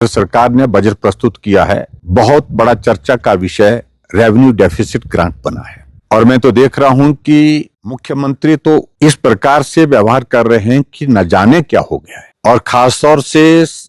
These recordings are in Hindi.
सरकार ने बजट प्रस्तुत किया है। बहुत बड़ा चर्चा का विषय रेवेन्यू डेफिसिट ग्रांट बना है और मैं तो देख रहा हूं कि मुख्यमंत्री तो इस प्रकार से व्यवहार कर रहे हैं कि न जाने क्या हो गया है। और खासतौर से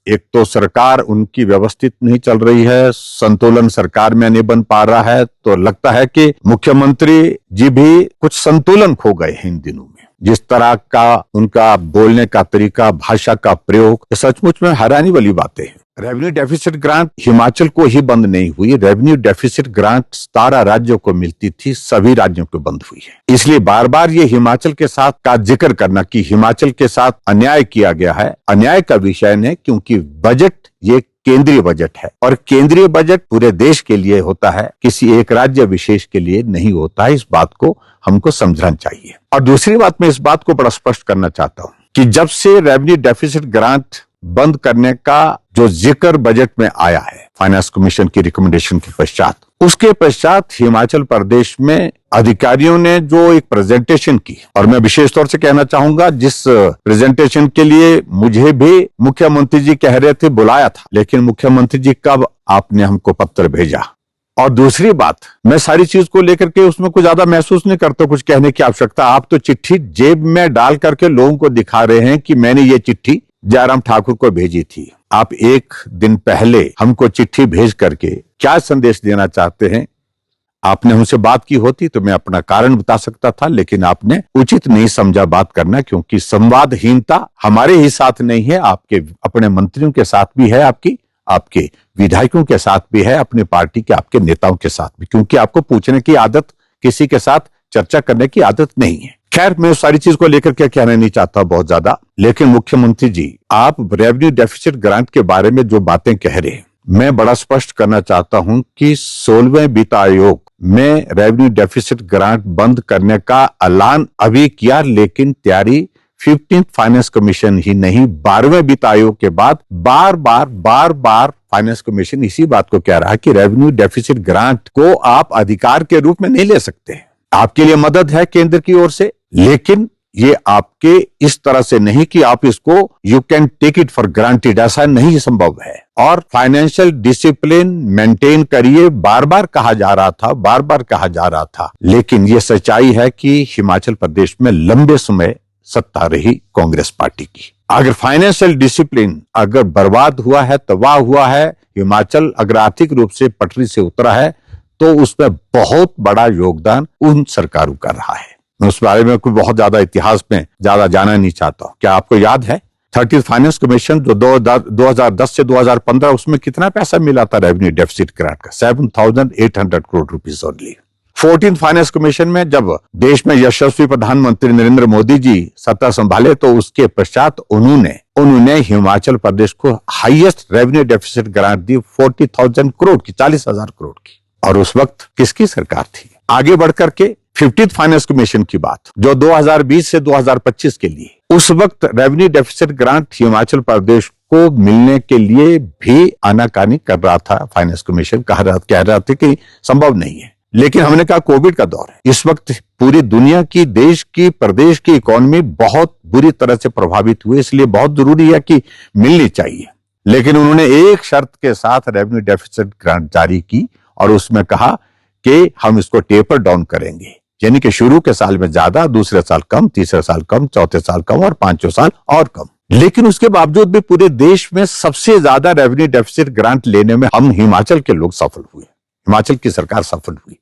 एक तो सरकार उनकी व्यवस्थित नहीं चल रही है, संतुलन सरकार में नहीं बन पा रहा है, तो लगता है कि मुख्यमंत्री जी भी कुछ संतुलन खो गए हैं इन दिनों में। जिस तरह का उनका बोलने का तरीका, भाषा का प्रयोग, सचमुच में हैरानी वाली बातें हैं। रेवेन्यू डेफिसिट ग्रांट हिमाचल को ही बंद नहीं हुई, रेवेन्यू डेफिसिट ग्रांट 17 राज्यों को मिलती थी, सभी राज्यों को बंद हुई है। इसलिए बार बार ये हिमाचल के साथ का जिक्र करना कि हिमाचल के साथ अन्याय किया गया है, अन्याय का विषय नहीं, क्योंकि बजट ये केंद्रीय बजट है और केंद्रीय बजट पूरे देश के लिए होता है, किसी एक राज्य विशेष के लिए नहीं होता है। इस बात को हमको समझना चाहिए। और दूसरी बात, मैं इस बात को बड़ा स्पष्ट करना चाहता हूं कि जब से रेवेन्यू डेफिसिट ग्रांट बंद करने का जो जिक्र बजट में आया है फाइनेंस कमीशन की रिकमेंडेशन के पश्चात, उसके पश्चात हिमाचल प्रदेश में अधिकारियों ने जो एक प्रेजेंटेशन की, और मैं विशेष तौर से कहना चाहूंगा जिस प्रेजेंटेशन के लिए मुझे भी मुख्यमंत्री जी कह रहे थे बुलाया था, लेकिन मुख्यमंत्री जी कब आपने हमको पत्र भेजा। और दूसरी बात, मैं सारी चीज को लेकर के उसमें कुछ ज्यादा महसूस नहीं करता कुछ कहने की आवश्यकता। आप तो चिट्ठी जेब में डाल करके लोगों को दिखा रहे हैं कि मैंने ये चिट्ठी जयराम ठाकुर को भेजी थी। आप एक दिन पहले हमको चिट्ठी भेज करके क्या संदेश देना चाहते हैं? आपने हमसे बात की होती तो मैं अपना कारण बता सकता था, लेकिन आपने उचित नहीं समझा बात करना, क्योंकि संवादहीनता हमारे ही साथ नहीं है, आपके अपने मंत्रियों के साथ भी है, आपके विधायकों के साथ भी है, अपनी पार्टी के आपके नेताओं के साथ भी, क्योंकि आपको पूछने की आदत, किसी के साथ चर्चा करने की आदत नहीं है। खैर, मैं उस सारी चीज को लेकर क्या कहना नहीं चाहता बहुत ज्यादा, लेकिन मुख्यमंत्री जी, आप रेवेन्यू डेफिसिट ग्रांट के बारे में जो बातें कह रहे हैं, मैं बड़ा स्पष्ट करना चाहता हूं कि 16वें वित्त आयोग में रेवेन्यू डेफिसिट ग्रांट बंद करने का ऐलान अभी किया, लेकिन तैयारी 15th फाइनेंस कमीशन ही नहीं, 12वें वित्त आयोग के बाद बार बार फाइनेंस कमीशन इसी बात को कह रहा है कि रेवेन्यू डेफिसिट ग्रांट को आप अधिकार के रूप में नहीं ले सकते। आपके लिए मदद है केंद्र की ओर से, लेकिन ये आपके इस तरह से नहीं कि आप इसको you can take it for granted, ऐसा नहीं संभव है। और फाइनेंशियल डिसिप्लिन मेंटेन करिए, बार बार कहा जा रहा था, लेकिन ये सच्चाई है कि हिमाचल प्रदेश में लंबे समय सत्ता रही कांग्रेस पार्टी की। अगर फाइनेंशियल डिसिप्लिन अगर बर्बाद हुआ है, तबाह हुआ है, हिमाचल अगर आर्थिक रूप से पटरी से उतरा है, तो उसमें बहुत बड़ा योगदान उन सरकारों का रहा है। मैं उस बारे में कोई बहुत ज्यादा इतिहास में ज्यादा जाना नहीं चाहता हूं। क्या आपको याद है 30th फाइनेंस कमीशन जो 2010 से 2015, उसमें कितना पैसा मिला था रेवेन्यू डेफिसिट ग्रांट का? 7,800 crore rupees only. 14th finance commission में जब देश में यशस्वी प्रधानमंत्री नरेंद्र मोदी जी सत्ता संभाले, तो उसके पश्चात उन्होंने हिमाचल प्रदेश को हाईएस्ट रेवेन्यू डेफिसिट ग्रांट दी 40,000 करोड़ की, 40,000 करोड़ की। और उस वक्त किसकी सरकार थी? आगे बढ़कर के 15th फाइनेंस कमीशन की बात, जो 2020 से 2025 के लिए, उस वक्त revenue deficit grant Himachal Pradesh को मिलने के लिए भी आनाकानी कर रहा था। फाइनेंस कमीशन कह रहा था कि संभव नहीं है, लेकिन हमने कहा कोविड का दौर है, इस वक्त पूरी दुनिया की, देश की, प्रदेश की इकोनॉमी बहुत बुरी तरह से प्रभावित हुई, इसलिए बहुत जरूरी है कि मिलनी चाहिए। लेकिन उन्होंने एक शर्त के साथ रेवेन्यू डेफिसिट ग्रांट जारी की और उसमें कहा कि हम इसको टेपर डाउन करेंगे, यानी कि शुरू के साल में ज्यादा, दूसरे साल कम, तीसरे साल कम, चौथे साल कम और पांचवें साल और कम। लेकिन उसके बावजूद भी पूरे देश में सबसे ज्यादा रेवेन्यू डेफिसिट ग्रांट लेने में हम हिमाचल के लोग सफल हुए, हिमाचल की सरकार सफल हुई,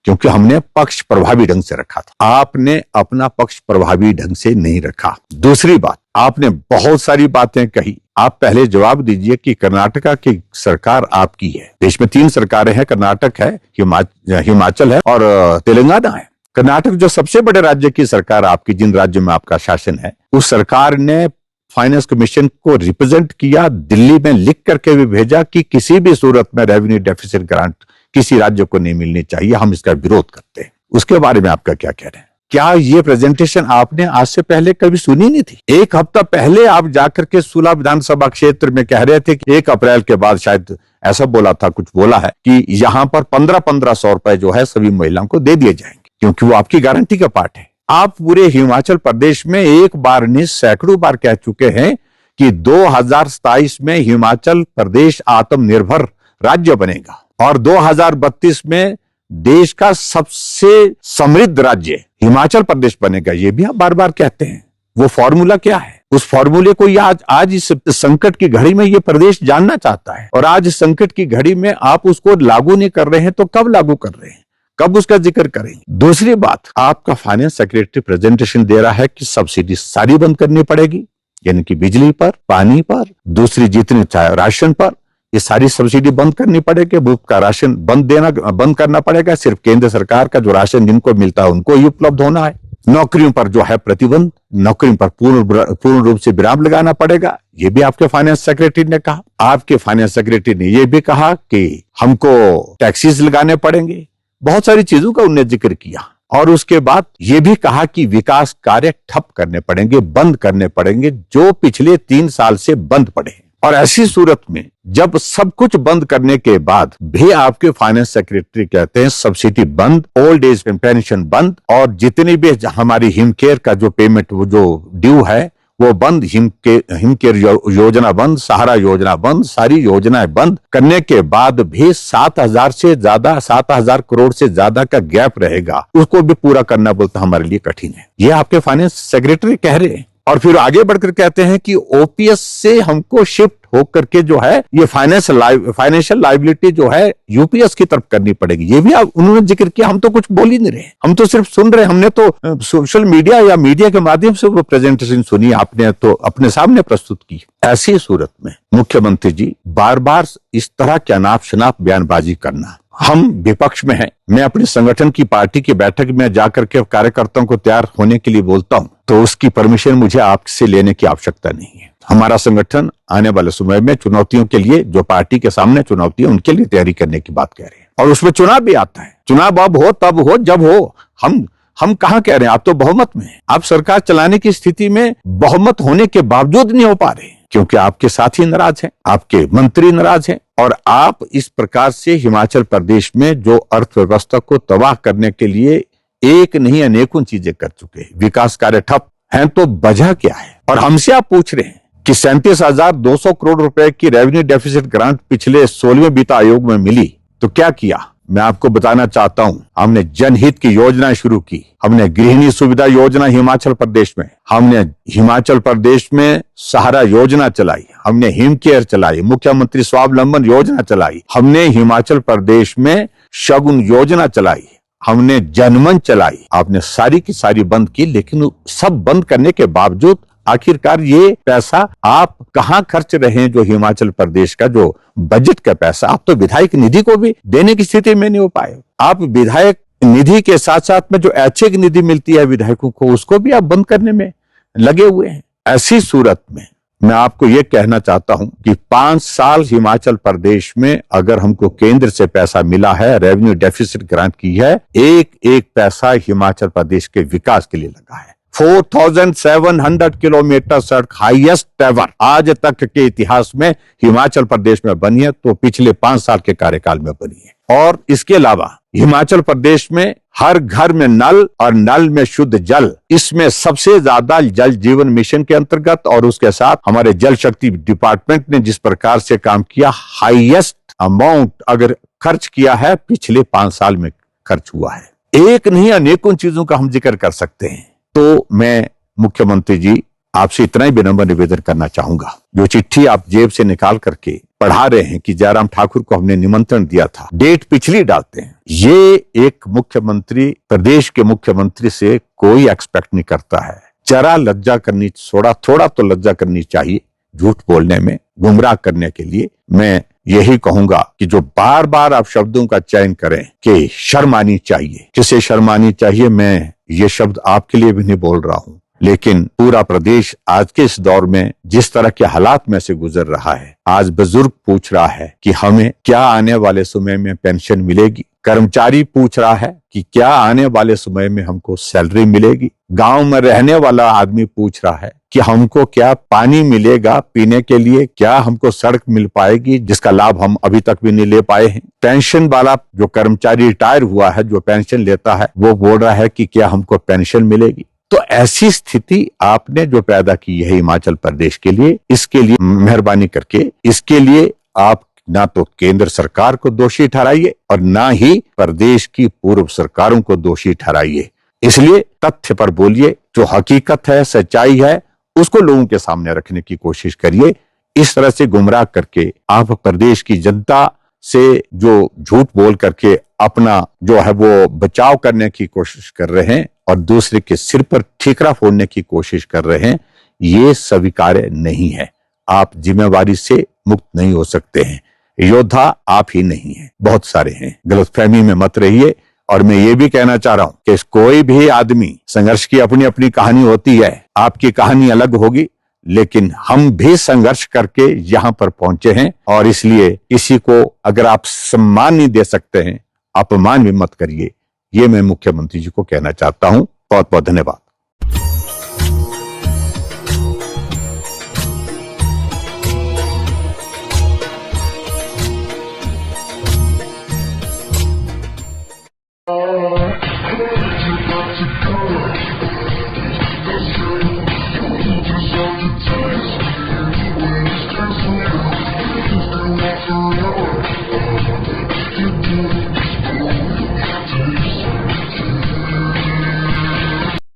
क्योंकि हमने पक्ष प्रभावी ढंग से रखा था। आपने अपना पक्ष प्रभावी ढंग से नहीं रखा। दूसरी बात, आपने बहुत सारी बातें कही। आप पहले जवाब दीजिए कि कर्नाटका की सरकार आपकी है। देश में 3 सरकारें हैं, कर्नाटक है, हिमाचल है और तेलंगाना है। कर्नाटक जो सबसे बड़े राज्य की सरकार आपकी, जिन राज्यों में आपका शासन है, उस सरकार ने फाइनेंस कमीशन को रिप्रेजेंट किया, दिल्ली में लिख करके भी भेजा कि किसी भी सूरत में रेवेन्यू डेफिसिट ग्रांट किसी राज्य को नहीं मिलनी चाहिए, हम इसका विरोध करते हैं। उसके बारे में आपका क्या कह रहे हैं? क्या ये प्रेजेंटेशन आपने आज से पहले कभी सुनी नहीं थी? एक हफ्ता पहले आप जाकर के सुला विधानसभा क्षेत्र में कह रहे थे कि 1 अप्रैल के बाद, शायद ऐसा बोला है कि यहां पर 1500 रुपए जो है सभी महिलाओं को दे दिए जाएंगे, क्योंकि वो आपकी गारंटी का पार्ट है। आप पूरे हिमाचल प्रदेश में एक बार नहीं, सैकड़ों बार कह चुके हैं कि 2027 में हिमाचल प्रदेश आत्मनिर्भर राज्य बनेगा और 2032 में देश का सबसे समृद्ध राज्य हिमाचल प्रदेश बनेगा। ये भी आप बार बार कहते हैं। वो फॉर्मूला क्या है? उस फॉर्मूले को आज इस संकट की घड़ी में ये प्रदेश जानना चाहता है। और आज संकट की घड़ी में आप उसको लागू नहीं कर रहे हैं तो कब लागू कर रहे हैं, कब उसका जिक्र करेंगे? दूसरी बात, आपका फाइनेंस सेक्रेटरी प्रेजेंटेशन दे रहा है कि सब्सिडी सारी बंद करनी पड़ेगी, यानी कि बिजली पर, पानी पर, दूसरी जितनी चाहे राशन पर, ये सारी सब्सिडी बंद करनी पड़ेगी। मुफ्त का राशन बंद करना पड़ेगा। सिर्फ केंद्र सरकार का जो राशन जिनको मिलता है उनको ही उपलब्ध होना है। नौकरियों पर जो है प्रतिबंध, नौकरियों पर पूर्ण रूप से विराम लगाना पड़ेगा। ये भी आपके फाइनेंस सेक्रेटरी ने कहा। आपके फाइनेंस सेक्रेटरी ने यह भी कहा कि हमको टैक्सेस लगाने पड़ेंगे। बहुत सारी चीजों का उन्होंने जिक्र किया। और उसके बाद ये भी कहा कि विकास कार्य ठप करने पड़ेंगे, बंद करने पड़ेंगे, जो पिछले 3 साल से बंद पड़े हैं। और ऐसी सूरत में जब सब कुछ बंद करने के बाद भी आपके फाइनेंस सेक्रेटरी कहते हैं सब्सिडी बंद, ओल्ड एज पेंशन बंद, और जितनी भी हमारी हिमकेयर का जो पेमेंट वो जो ड्यू है वो बंद, हिमकेयर योजना बंद, सहारा योजना बंद, सारी योजनाएं बंद करने के बाद भी 7,000 करोड़ से ज्यादा का गैप रहेगा, उसको भी पूरा करना बोलता हमारे लिए कठिन है। ये आपके फाइनेंस सेक्रेटरी कह रहे हैं। और फिर आगे बढ़कर कहते हैं कि ओपीएस से हमको शिफ्ट होकर के जो है ये फाइनेंशियल लायबिलिटी जो है यूपीएस की तरफ करनी पड़ेगी। ये भी उन्होंने जिक्र किया। हम तो कुछ बोल ही नहीं रहे, हम तो सिर्फ सुन रहे। हमने तो सोशल मीडिया या मीडिया के माध्यम से वो प्रेजेंटेशन सुनी, आपने तो अपने सामने प्रस्तुत की। ऐसी सूरत में मुख्यमंत्री जी बार बार इस तरह के अनाप शनाप बयानबाजी करना, हम विपक्ष में हैं। मैं अपने संगठन की पार्टी की बैठक में जाकर के कार्यकर्ताओं को तैयार होने के लिए बोलता हूं तो उसकी परमिशन मुझे आपसे लेने की आवश्यकता नहीं है। हमारा संगठन आने वाले समय में चुनौतियों के लिए, जो पार्टी के सामने चुनौती है उनके लिए तैयारी करने की बात कह रहे हैं। और उसमें चुनाव भी आता है। चुनाव अब हो, तब हो, जब हो। हम कहां कह रहे हैं? आप तो बहुमत में हैं। आप सरकार चलाने की स्थिति में बहुमत होने के बावजूद नहीं हो पा रहे, क्योंकि आपके साथी नाराज हैं, आपके मंत्री नाराज हैं। और आप इस प्रकार से हिमाचल प्रदेश में जो अर्थव्यवस्था को तबाह करने के लिए एक नहीं अनेकों चीजें कर चुके हैं। विकास कार्य ठप हैं, तो वजह क्या है? और हमसे आप पूछ रहे हैं कि 37,200 करोड़ रुपए की रेवेन्यू डेफिसिट ग्रांट पिछले 16वें वित्त आयोग में मिली, तो क्या किया? मैं आपको बताना चाहता हूं, हमने जनहित की योजना शुरू की। हमने गृहिणी सुविधा योजना हिमाचल प्रदेश में, हमने हिमाचल प्रदेश में सहारा योजना चलाई, हमने हिमकेयर चलाई, मुख्यमंत्री स्वावलंबन योजना चलाई, हमने हिमाचल प्रदेश में शगुन योजना चलाई, हमने जनमन चलाई। आपने सारी की सारी बंद की, लेकिन सब बंद करने के बावजूद आखिरकार ये पैसा आप कहां खर्च रहे हैं? जो हिमाचल प्रदेश का जो बजट का पैसा, आप तो विधायक निधि को भी देने की स्थिति में नहीं हो पाए। आप विधायक निधि के साथ साथ में जो ऐच्छिक निधि मिलती है विधायकों को, उसको भी आप बंद करने में लगे हुए हैं। ऐसी सूरत में मैं आपको ये कहना चाहता हूं कि 5 साल हिमाचल प्रदेश में अगर हमको केंद्र से पैसा मिला है, रेवेन्यू डेफिसिट ग्रांट की है, एक एक पैसा हिमाचल प्रदेश के विकास के लिए लगा है। 4,700 किलोमीटर सड़क हाईएस्ट एवर आज तक के इतिहास में हिमाचल प्रदेश में बनी है, तो पिछले 5 साल के कार्यकाल में बनी है। और इसके अलावा हिमाचल प्रदेश में हर घर में नल और नल में शुद्ध जल, इसमें सबसे ज्यादा जल जीवन मिशन के अंतर्गत और उसके साथ हमारे जल शक्ति डिपार्टमेंट ने जिस प्रकार से काम किया, हाईएस्ट अमाउंट अगर खर्च किया है पिछले 5 साल में खर्च हुआ है। एक नहीं अनेकों चीजों का हम जिक्र कर सकते हैं। तो मैं मुख्यमंत्री जी आपसे इतना ही विनम्र निवेदन करना चाहूंगा, जो चिट्ठी आप जेब से निकाल करके पढ़ा रहे हैं कि जयराम ठाकुर को हमने निमंत्रण दिया था, डेट पिछली डालते हैं, ये एक मुख्यमंत्री, प्रदेश के मुख्यमंत्री से कोई एक्सपेक्ट नहीं करता है। जरा लज्जा करनी, थोड़ा तो लज्जा करनी चाहिए झूठ बोलने में, गुमराह करने के लिए। मैं यही कहूंगा कि जो बार बार आप शब्दों का चयन करें कि शर्म आनी चाहिए, किसे शर्म आनी चाहिए, मैं ये शब्द आपके लिए भी नहीं बोल रहा हूं, लेकिन पूरा प्रदेश आज के इस दौर में जिस तरह के हालात में से गुजर रहा है, आज बुजुर्ग पूछ रहा है कि हमें क्या आने वाले समय में पेंशन मिलेगी, कर्मचारी पूछ रहा है कि क्या आने वाले समय में हमको सैलरी मिलेगी, गांव में रहने वाला आदमी पूछ रहा है कि हमको क्या पानी मिलेगा पीने के लिए, क्या हमको सड़क मिल पाएगी जिसका लाभ हम अभी तक भी नहीं ले पाए हैं। पेंशन वाला जो कर्मचारी रिटायर हुआ है, जो पेंशन लेता है, वो बोल रहा है कि क्या हमको पेंशन मिलेगी। तो ऐसी स्थिति आपने जो पैदा की है हिमाचल प्रदेश के लिए, इसके लिए मेहरबानी करके इसके लिए आप ना तो केंद्र सरकार को दोषी ठहराइए और ना ही प्रदेश की पूर्व सरकारों को दोषी ठहराइए। इसलिए तथ्य पर बोलिए, जो हकीकत है, सच्चाई है, उसको लोगों के सामने रखने की कोशिश करिए। इस तरह से गुमराह करके आप प्रदेश की जनता से जो झूठ बोल करके अपना जो है वो बचाव करने की कोशिश कर रहे हैं और दूसरे के सिर पर ठीकरा फोड़ने की कोशिश कर रहे हैं, ये स्वीकार्य नहीं है। आप जिम्मेवारी से मुक्त नहीं हो सकते हैं। योद्धा आप ही नहीं हैं, बहुत सारे हैं। गलतफहमी में मत रहिए। और मैं ये भी कहना चाह रहा हूं कि कोई भी आदमी, संघर्ष की अपनी अपनी कहानी होती है, आपकी कहानी अलग होगी, लेकिन हम भी संघर्ष करके यहां पर पहुंचे हैं और इसलिए किसी को अगर आप सम्मान नहीं दे सकते हैं, अपमान भी मत करिए। ये मैं मुख्यमंत्री जी को कहना चाहता हूं। बहुत बहुत धन्यवाद।